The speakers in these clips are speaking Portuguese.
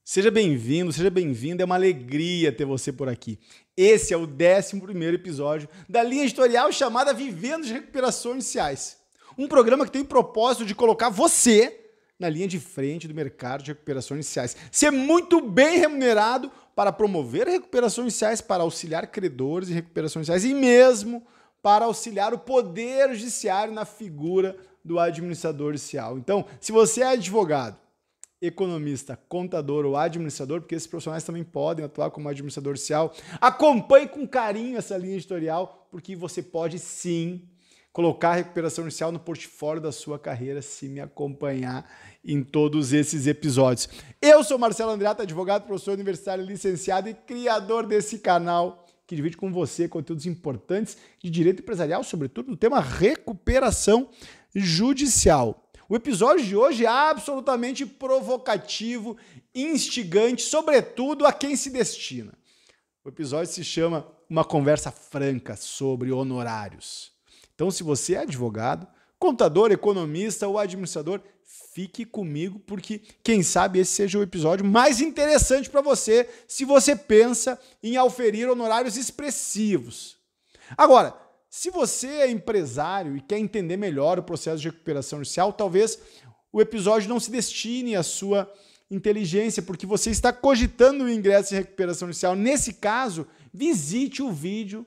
Seja bem-vindo, seja bem-vinda, é uma alegria ter você por aqui. Esse é o 11º episódio da linha editorial chamada Vivendo de Recuperações Iniciais. Um programa que tem o propósito de colocar você na linha de frente do mercado de recuperações iniciais. Ser muito bem remunerado para promover recuperações iniciais, para auxiliar credores em recuperações iniciais e mesmo para auxiliar o Poder Judiciário na figura do administrador inicial. Então, se você é advogado, economista, contador ou administrador, porque esses profissionais também podem atuar como administrador inicial, acompanhe com carinho essa linha editorial, porque você pode sim colocar a recuperação inicial no portfólio da sua carreira se me acompanhar em todos esses episódios. Eu sou Marcelo Andreatta, advogado, professor universitário, licenciado e criador desse canal que divide com você conteúdos importantes de direito empresarial, sobretudo do tema recuperação judicial. O episódio de hoje é absolutamente provocativo, instigante, sobretudo a quem se destina. O episódio se chama Uma Conversa Franca sobre Honorários. Então, se você é advogado, contador, economista ou administrador, fique comigo, porque quem sabe esse seja o episódio mais interessante para você se você pensa em auferir honorários expressivos. Agora, se você é empresário e quer entender melhor o processo de recuperação judicial, talvez o episódio não se destine à sua inteligência, porque você está cogitando o ingresso em recuperação judicial. Nesse caso, visite o vídeo.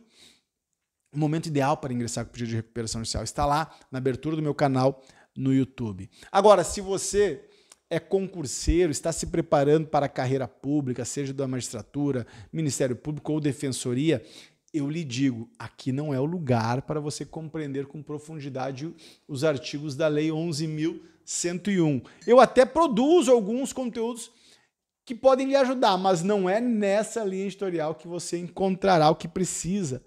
O momento ideal para ingressar com o pedido de recuperação judicial está lá na abertura do meu canal no YouTube. Agora, se você é concurseiro, está se preparando para a carreira pública, seja da magistratura, Ministério Público ou Defensoria, eu lhe digo, aqui não é o lugar para você compreender com profundidade os artigos da Lei 11.101. Eu até produzo alguns conteúdos que podem lhe ajudar, mas não é nessa linha editorial que você encontrará o que precisa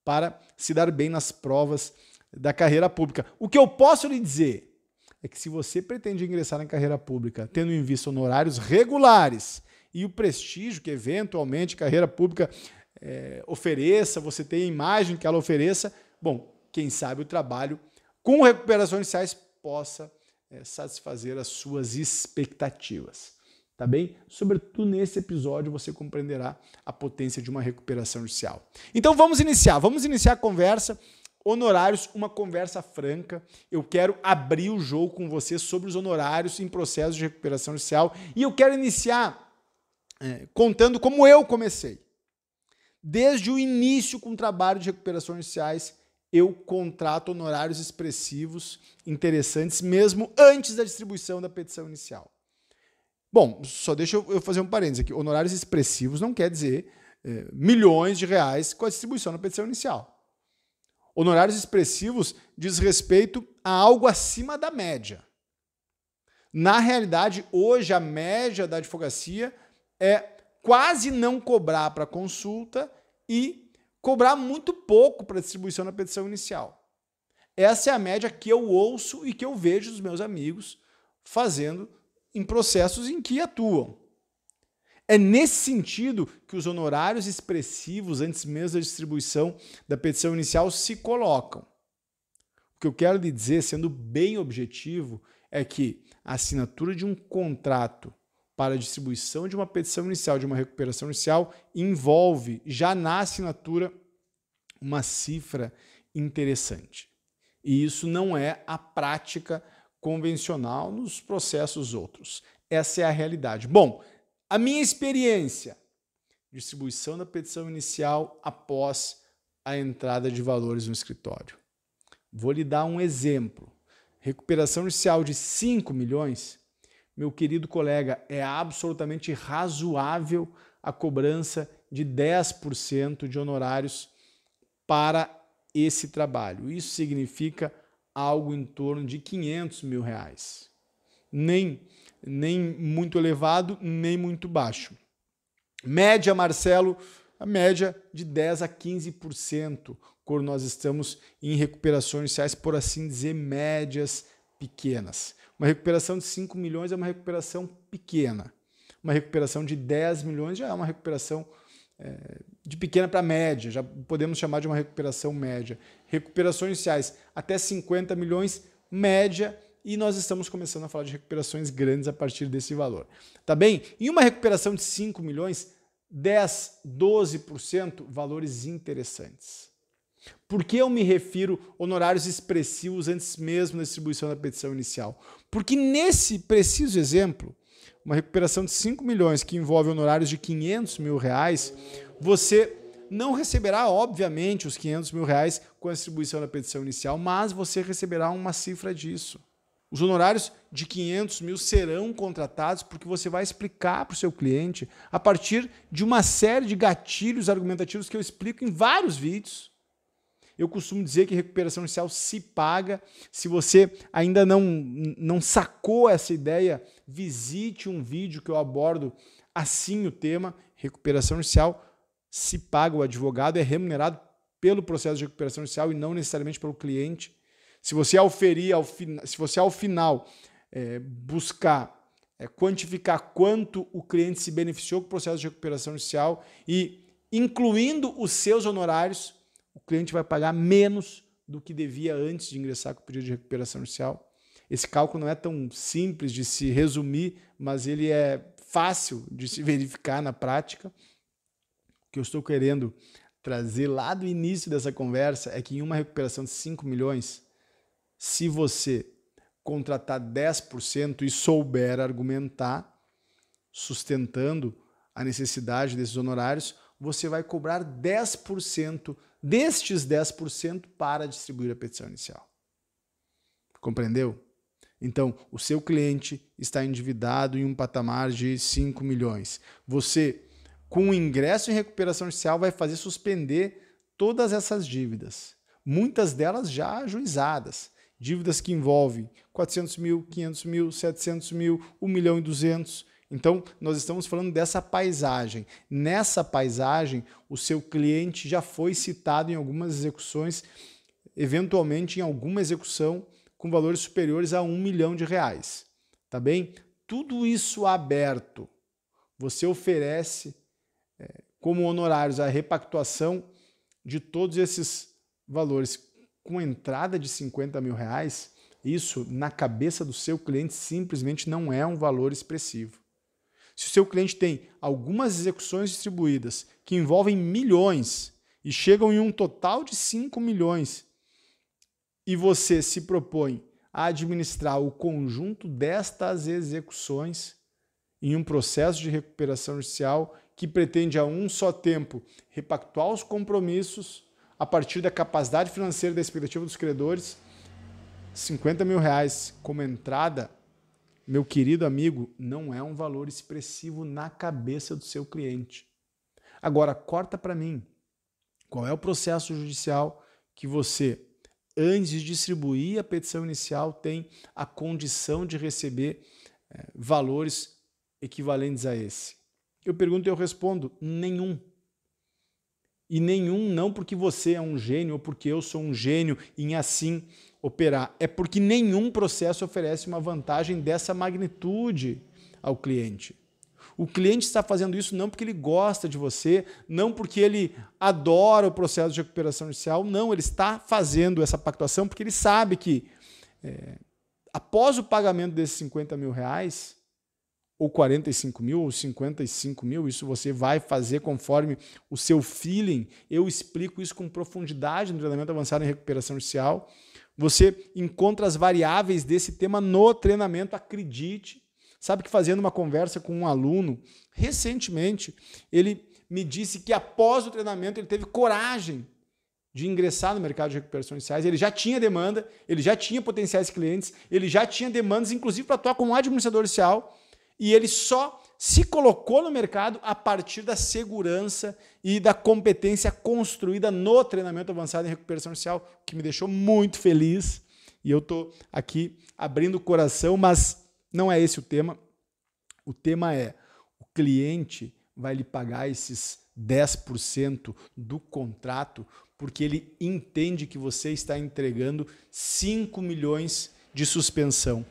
para se dar bem nas provas da carreira pública. O que eu posso lhe dizer é que se você pretende ingressar na carreira pública tendo em vista honorários regulares e o prestígio que eventualmente a carreira pública ofereça, você tem a imagem que ela ofereça, bom, quem sabe o trabalho com recuperações iniciais possa satisfazer as suas expectativas. Tá bem? Sobretudo nesse episódio você compreenderá a potência de uma recuperação judicial. Então vamos iniciar a conversa. Honorários, uma conversa franca. Eu quero abrir o jogo com você sobre os honorários em processo de recuperação judicial e eu quero iniciar contando como eu comecei. Desde o início com o trabalho de recuperações judiciais, eu contrato honorários expressivos, interessantes, mesmo antes da distribuição da petição inicial. Bom, só deixa eu fazer um parênteses aqui. Honorários expressivos não quer dizer milhões de reais com a distribuição da petição inicial. Honorários expressivos diz respeito a algo acima da média. Na realidade, hoje a média da advocacia é quase não cobrar para consulta e cobrar muito pouco para distribuição da petição inicial. Essa é a média que eu ouço e que eu vejo dos meus amigos fazendo em processos em que atuam. É nesse sentido que os honorários expressivos antes mesmo da distribuição da petição inicial se colocam. O que eu quero lhe dizer, sendo bem objetivo, é que a assinatura de um contrato para a distribuição de uma petição inicial, de uma recuperação inicial, envolve, já na assinatura, uma cifra interessante. E isso não é a prática convencional nos processos outros. Essa é a realidade. Bom, a minha experiência, distribuição da petição inicial após a entrada de valores no escritório. Vou lhe dar um exemplo. Recuperação inicial de 5 milhões, meu querido colega, é absolutamente razoável a cobrança de 10% de honorários para esse trabalho. Isso significa algo em torno de 500 mil reais. Nem muito elevado, nem muito baixo. Média, Marcelo, a média de 10% a 15%, quando nós estamos em recuperações iniciais, por assim dizer, médias pequenas. Uma recuperação de 5 milhões é uma recuperação pequena. Uma recuperação de 10 milhões já é uma recuperação de pequena para média, já podemos chamar de uma recuperação média. Recuperações iniciais até 50 milhões, média e nós estamos começando a falar de recuperações grandes a partir desse valor. Tá bem? Em uma recuperação de 5 milhões, 10, 12%, valores interessantes. Por que eu me refiro a honorários expressivos antes mesmo da distribuição da petição inicial? Porque nesse preciso exemplo, uma recuperação de 5 milhões que envolve honorários de 500 mil reais, você não receberá, obviamente, os 500 mil reais com a distribuição da petição inicial, mas você receberá uma cifra disso. Os honorários de 500 mil serão contratados porque você vai explicar para o seu cliente a partir de uma série de gatilhos argumentativos que eu explico em vários vídeos. Eu costumo dizer que recuperação inicial se paga. Se você ainda não sacou essa ideia, visite um vídeo que eu abordo assim o tema. Recuperação inicial se paga, o advogado é remunerado pelo processo de recuperação inicial e não necessariamente pelo cliente. Se você ao final buscar quantificar quanto o cliente se beneficiou com o processo de recuperação inicial e incluindo os seus honorários, o cliente vai pagar menos do que devia antes de ingressar com o pedido de recuperação inicial. Esse cálculo não é tão simples de se resumir, mas ele é fácil de se verificar na prática. O que eu estou querendo trazer lá do início dessa conversa é que em uma recuperação de 5 milhões, se você contratar 10% e souber argumentar, sustentando a necessidade desses honorários, você vai cobrar 10% destes 10% para distribuir a petição inicial. Compreendeu? Então, o seu cliente está endividado em um patamar de 5 milhões. Você, com o ingresso em recuperação inicial, vai fazer suspender todas essas dívidas. Muitas delas já ajuizadas. Dívidas que envolvem 400 mil, 500 mil, 700 mil, 1 milhão e 200. Então, nós estamos falando dessa paisagem. Nessa paisagem, o seu cliente já foi citado em algumas execuções, eventualmente em alguma execução com valores superiores a 1 milhão de reais. Tá bem? Tudo isso aberto. Você oferece como honorários a repactuação de todos esses valores com entrada de 50 mil reais. Isso, na cabeça do seu cliente, simplesmente não é um valor expressivo. Se o seu cliente tem algumas execuções distribuídas que envolvem milhões e chegam em um total de 5 milhões e você se propõe a administrar o conjunto destas execuções em um processo de recuperação judicial que pretende a um só tempo repactuar os compromissos a partir da capacidade financeira da expectativa dos credores, 50 mil reais como entrada, meu querido amigo, não é um valor expressivo na cabeça do seu cliente. Agora, corta para mim. Qual é o processo judicial que você, antes de distribuir a petição inicial, tem a condição de receber valores equivalentes a esse? Eu pergunto e eu respondo, nenhum. E nenhum não porque você é um gênio ou porque eu sou um gênio em assim operar. É porque nenhum processo oferece uma vantagem dessa magnitude ao cliente. O cliente está fazendo isso não porque ele gosta de você, não porque ele adora o processo de recuperação judicial, não, ele está fazendo essa pactuação porque ele sabe que após o pagamento desses 50 mil reais, ou 45 mil, ou 55 mil, isso você vai fazer conforme o seu feeling. Eu explico isso com profundidade no treinamento avançado em recuperação judicial. Você encontra as variáveis desse tema no treinamento, acredite. Sabe que fazendo uma conversa com um aluno, recentemente, ele me disse que após o treinamento ele teve coragem de ingressar no mercado de recuperação judiciais. Ele já tinha demanda, ele já tinha potenciais clientes, ele já tinha demandas, inclusive para atuar como administrador judicial, e ele só se colocou no mercado a partir da segurança e da competência construída no treinamento avançado em recuperação judicial, que me deixou muito feliz. E eu estou aqui abrindo o coração, mas não é esse o tema. O tema é: o cliente vai lhe pagar esses 10% do contrato porque ele entende que você está entregando 5 milhões de suspensão.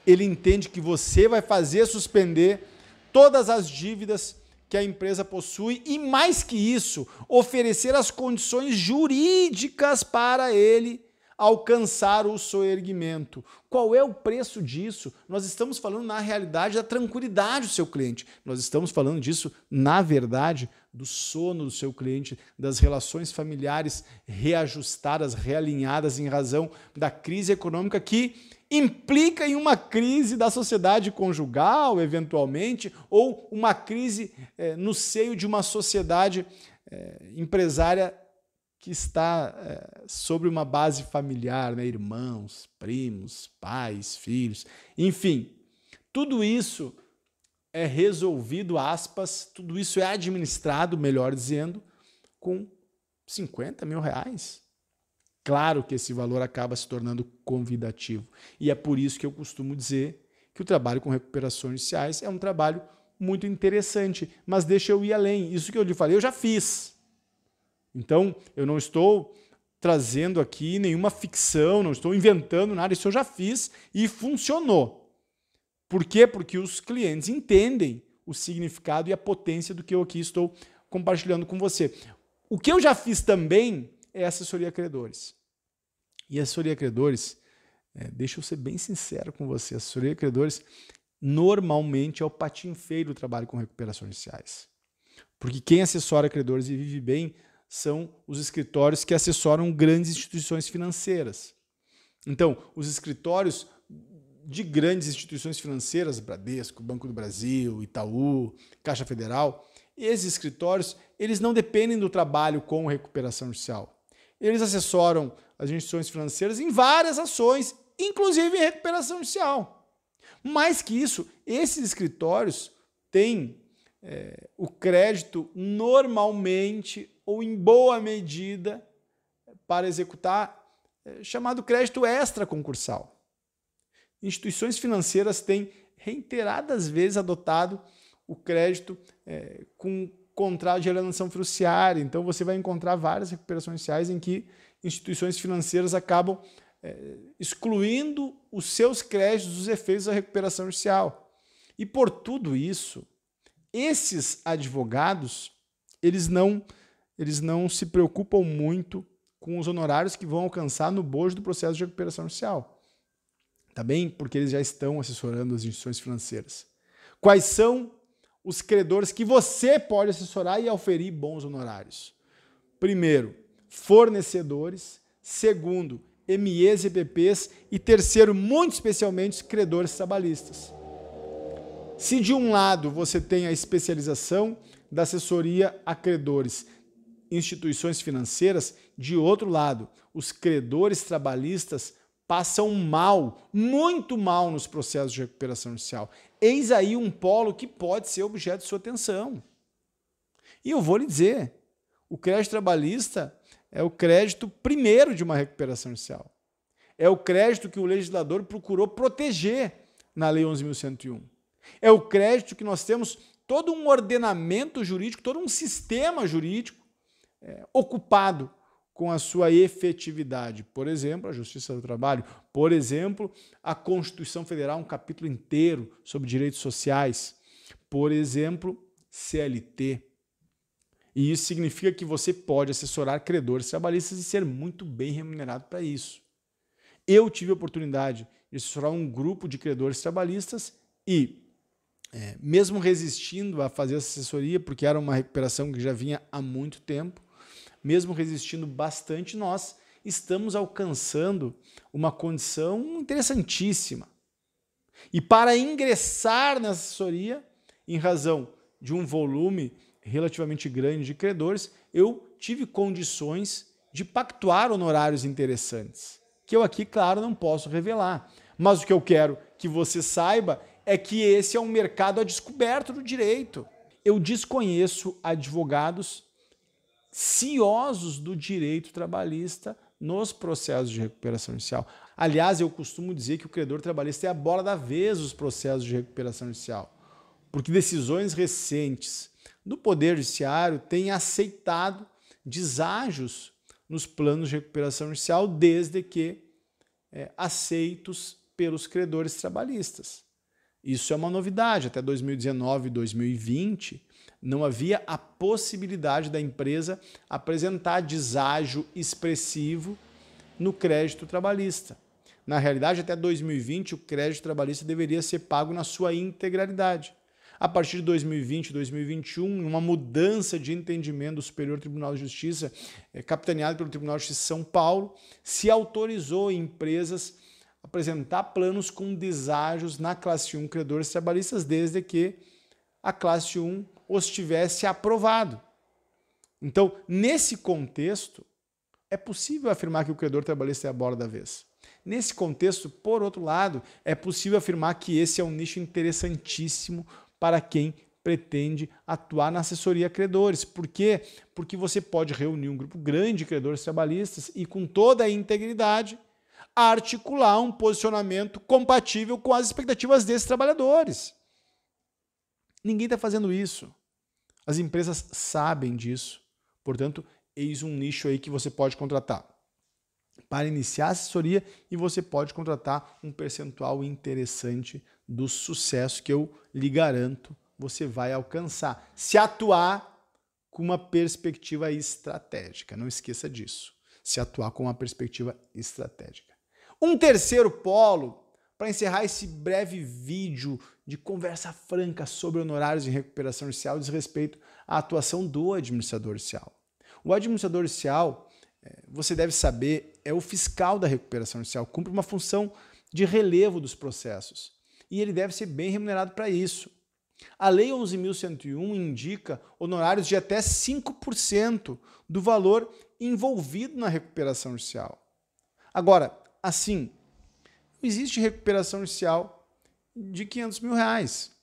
Ele entende que você vai fazer suspender todas as dívidas que a empresa possui e, mais que isso, oferecer as condições jurídicas para ele alcançar o soerguimento. Qual é o preço disso? Nós estamos falando, na realidade, da tranquilidade do seu cliente. Nós estamos falando disso, na verdade, do sono do seu cliente, das relações familiares reajustadas, realinhadas em razão da crise econômica que implica em uma crise da sociedade conjugal, eventualmente, ou uma crise no seio de uma sociedade empresária que está sobre uma base familiar, né? Irmãos, primos, pais, filhos, enfim, tudo isso é resolvido, aspas, tudo isso é administrado, melhor dizendo, com 50 mil reais. Claro que esse valor acaba se tornando convidativo. E é por isso que eu costumo dizer que o trabalho com recuperações judiciais é um trabalho muito interessante. Mas deixa eu ir além. Isso que eu lhe falei, eu já fiz. Então, eu não estou trazendo aqui nenhuma ficção, não estou inventando nada. Isso eu já fiz e funcionou. Por quê? Porque os clientes entendem o significado e a potência do que eu aqui estou compartilhando com você. O que eu já fiz também é assessoria a credores. E assessoria a credores, deixa eu ser bem sincero com você, assessoria a credores normalmente é o patinho feio do trabalho com recuperações judiciais. Porque quem assessora credores e vive bem são os escritórios que assessoram grandes instituições financeiras. Então, os escritórios de grandes instituições financeiras, Bradesco, Banco do Brasil, Itaú, Caixa Federal, esses escritórios, eles não dependem do trabalho com recuperação judicial. Eles assessoram as instituições financeiras em várias ações, inclusive em recuperação judicial. Mais que isso, esses escritórios têm o crédito normalmente ou em boa medida para executar chamado crédito extra-concursal. Instituições financeiras têm reiteradas vezes adotado o crédito com contrato de alienação fiduciária. Então, você vai encontrar várias recuperações judiciais em que instituições financeiras acabam excluindo os seus créditos dos efeitos da recuperação judicial. E por tudo isso, esses advogados, eles não se preocupam muito com os honorários que vão alcançar no bojo do processo de recuperação judicial. Tá bem? Porque eles já estão assessorando as instituições financeiras. Quais são os credores que você pode assessorar e oferir bons honorários? Primeiro, fornecedores. Segundo, MEs e EPPs. E terceiro, muito especialmente, credores trabalhistas. Se de um lado você tem a especialização da assessoria a credores, instituições financeiras, de outro lado, os credores trabalhistas passam mal, muito mal nos processos de recuperação judicial. Eis aí um polo que pode ser objeto de sua atenção. E eu vou lhe dizer, o crédito trabalhista é o crédito primeiro de uma recuperação judicial. É o crédito que o legislador procurou proteger na Lei 11.101. É o crédito que nós temos todo um ordenamento jurídico, todo um sistema jurídico ocupado com a sua efetividade. Por exemplo, a Justiça do Trabalho. Por exemplo, a Constituição Federal, um capítulo inteiro sobre direitos sociais. Por exemplo, CLT. E isso significa que você pode assessorar credores trabalhistas e ser muito bem remunerado para isso. Eu tive a oportunidade de assessorar um grupo de credores trabalhistas e, mesmo resistindo a fazer essa assessoria, porque era uma recuperação que já vinha há muito tempo, mesmo resistindo bastante, nós estamos alcançando uma condição interessantíssima. E para ingressar nessa assessoria, em razão de um volume relativamente grande de credores, eu tive condições de pactuar honorários interessantes, que eu aqui, claro, não posso revelar. Mas o que eu quero que você saiba é que esse é um mercado a descoberto do direito. Eu desconheço advogados ciosos do direito trabalhista nos processos de recuperação judicial. Aliás, eu costumo dizer que o credor trabalhista é a bola da vez dos processos de recuperação judicial, porque decisões recentes do Poder Judiciário têm aceitado deságios nos planos de recuperação judicial desde que aceitos pelos credores trabalhistas. Isso é uma novidade. Até 2019 e 2020, não havia a possibilidade da empresa apresentar deságio expressivo no crédito trabalhista. Na realidade, até 2020, o crédito trabalhista deveria ser pago na sua integralidade. A partir de 2020 e 2021, uma mudança de entendimento do Superior Tribunal de Justiça, capitaneado pelo Tribunal de Justiça de São Paulo, se autorizou empresas a apresentar planos com deságios na classe 1 credores trabalhistas, desde que a classe 1 os tivesse aprovado. Então, nesse contexto, é possível afirmar que o credor trabalhista é a bola da vez. Nesse contexto, por outro lado, é possível afirmar que esse é um nicho interessantíssimo para quem pretende atuar na assessoria a credores. Por quê? Porque você pode reunir um grupo grande de credores trabalhistas e, com toda a integridade, articular um posicionamento compatível com as expectativas desses trabalhadores. Ninguém está fazendo isso. As empresas sabem disso. Portanto, eis um nicho aí que você pode contratar para iniciar a assessoria, e você pode contratar um percentual interessante do sucesso que eu lhe garanto você vai alcançar, se atuar com uma perspectiva estratégica. Não esqueça disso. Se atuar com uma perspectiva estratégica. Um terceiro polo, para encerrar esse breve vídeo de conversa franca sobre honorários em recuperação judicial, diz respeito à atuação do administrador judicial. O administrador judicial, você deve saber, é o fiscal da recuperação judicial, cumpre uma função de relevo dos processos e ele deve ser bem remunerado para isso. A Lei 11.101 indica honorários de até 5% do valor envolvido na recuperação judicial. Agora, assim, não existe recuperação judicial de R$500 mil.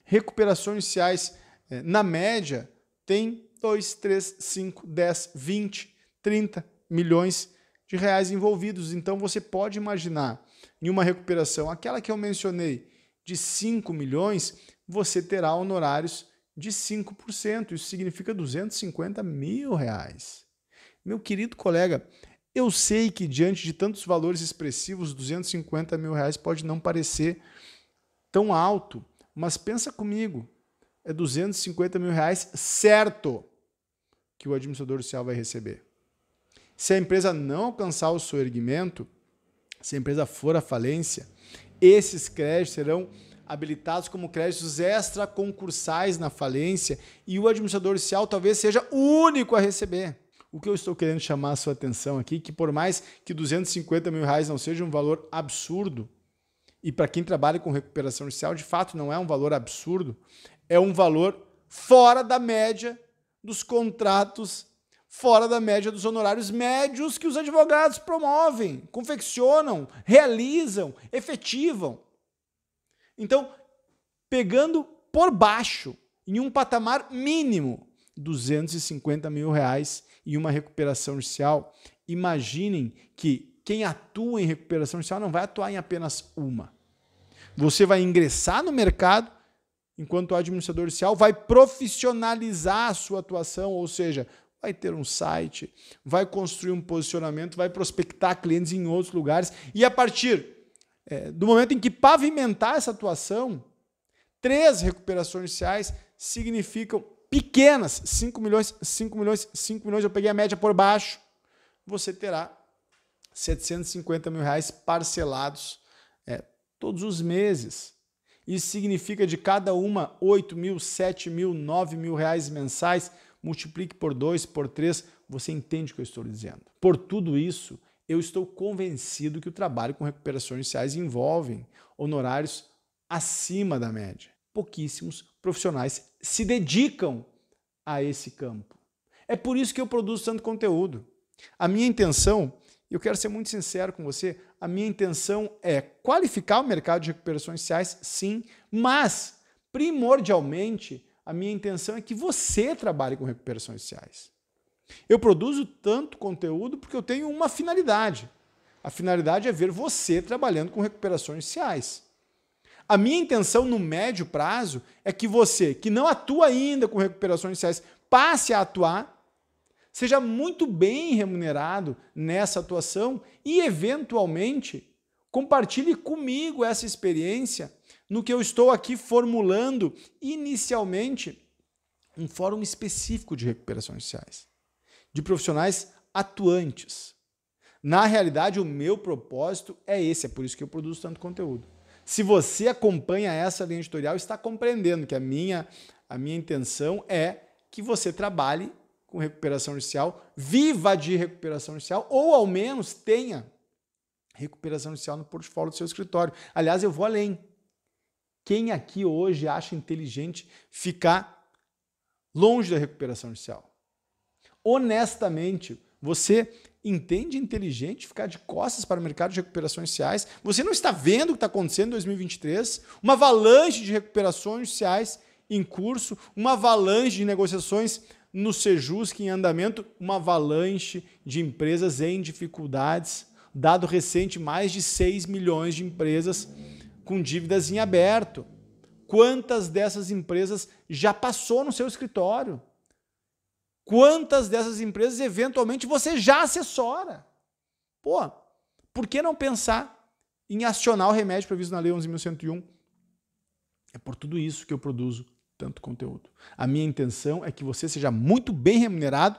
Recuperações judiciais, na média, tem 2, 3, 5, 10, 20, 30 milhões de reais envolvidos. Então você pode imaginar, em uma recuperação, aquela que eu mencionei, de 5 milhões, você terá honorários de 5%. Isso significa R$250 mil. Meu querido colega, eu sei que diante de tantos valores expressivos, R$250 mil pode não parecer tão alto, mas pensa comigo, é R$250 mil certo que o administrador judicial vai receber. Se a empresa não alcançar o seu erguimento, se a empresa for à falência, esses créditos serão habilitados como créditos extraconcursais na falência e o administrador judicial talvez seja o único a receber. O que eu estou querendo chamar a sua atenção aqui, que por mais que R$250 mil não seja um valor absurdo, e para quem trabalha com recuperação judicial, de fato não é um valor absurdo, é um valor fora da média dos contratos, fora da média dos honorários médios que os advogados promovem, confeccionam, realizam, efetivam. Então, pegando por baixo, em um patamar mínimo, R$250 mil e uma recuperação judicial, imaginem que quem atua em recuperação judicial não vai atuar em apenas uma. Você vai ingressar no mercado, enquanto administrador judicial, vai profissionalizar a sua atuação, ou seja, vai ter um site, vai construir um posicionamento, vai prospectar clientes em outros lugares e a partir do momento em que pavimentar essa atuação, 3 recuperações judiciais significam pequenas, 5 milhões, 5 milhões, 5 milhões, eu peguei a média por baixo, você terá R$750 mil parcelados todos os meses. Isso significa de cada uma 8 mil, 7 mil, 9 mil reais mensais, multiplique por 2, por 3, você entende o que eu estou dizendo. Por tudo isso, eu estou convencido que o trabalho com recuperações judiciais envolve honorários acima da média. Pouquíssimos profissionais se dedicam a esse campo. É por isso que eu produzo tanto conteúdo. A minha intenção, eu quero ser muito sincero com você, a minha intenção é qualificar o mercado de recuperações judiciais, sim, mas, primordialmente, a minha intenção é que você trabalhe com recuperações judiciais. Eu produzo tanto conteúdo porque eu tenho uma finalidade. A finalidade é ver você trabalhando com recuperações judiciais. A minha intenção no médio prazo é que você, que não atua ainda com recuperações judiciais, passe a atuar, seja muito bem remunerado nessa atuação e, eventualmente, compartilhe comigo essa experiência no que eu estou aqui formulando inicialmente um fórum específico de recuperações judiciais, de profissionais atuantes. Na realidade, o meu propósito é esse, é por isso que eu produzo tanto conteúdo. Se você acompanha essa linha editorial, está compreendendo que a minha intenção é que você trabalhe com recuperação judicial, viva de recuperação judicial, ou ao menos tenha recuperação judicial no portfólio do seu escritório. Aliás, eu vou além. Quem aqui hoje acha inteligente ficar longe da recuperação judicial? Honestamente, você entende inteligente ficar de costas para o mercado de recuperações judiciais? Você não está vendo o que está acontecendo em 2023? Uma avalanche de recuperações judiciais em curso, uma avalanche de negociações no Sejusc em andamento, uma avalanche de empresas em dificuldades. Dado recente, mais de 6 milhões de empresas com dívidas em aberto. Quantas dessas empresas já passou no seu escritório? Quantas dessas empresas, eventualmente, você já assessora? Pô, por que não pensar em acionar o remédio previsto na Lei 11.101? É por tudo isso que eu produzo tanto conteúdo. A minha intenção é que você seja muito bem remunerado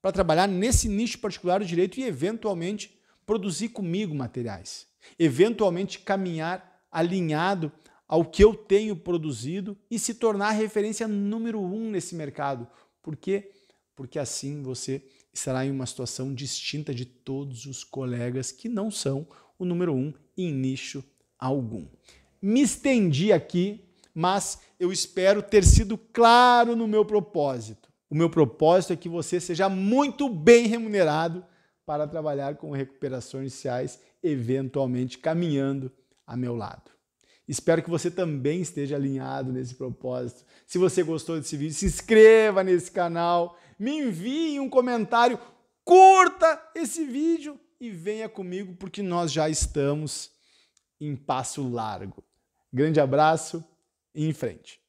para trabalhar nesse nicho particular do direito e, eventualmente, produzir comigo materiais. Eventualmente, caminhar alinhado ao que eu tenho produzido e se tornar a referência número 1 nesse mercado. Por quê? Porque assim você estará em uma situação distinta de todos os colegas que não são o número 1 em nicho algum. Me estendi aqui, mas eu espero ter sido claro no meu propósito. O meu propósito é que você seja muito bem remunerado para trabalhar com recuperações judiciais, eventualmente caminhando a meu lado. Espero que você também esteja alinhado nesse propósito. Se você gostou desse vídeo, se inscreva nesse canal, me envie um comentário, curta esse vídeo e venha comigo porque nós já estamos em passo largo. Grande abraço e em frente.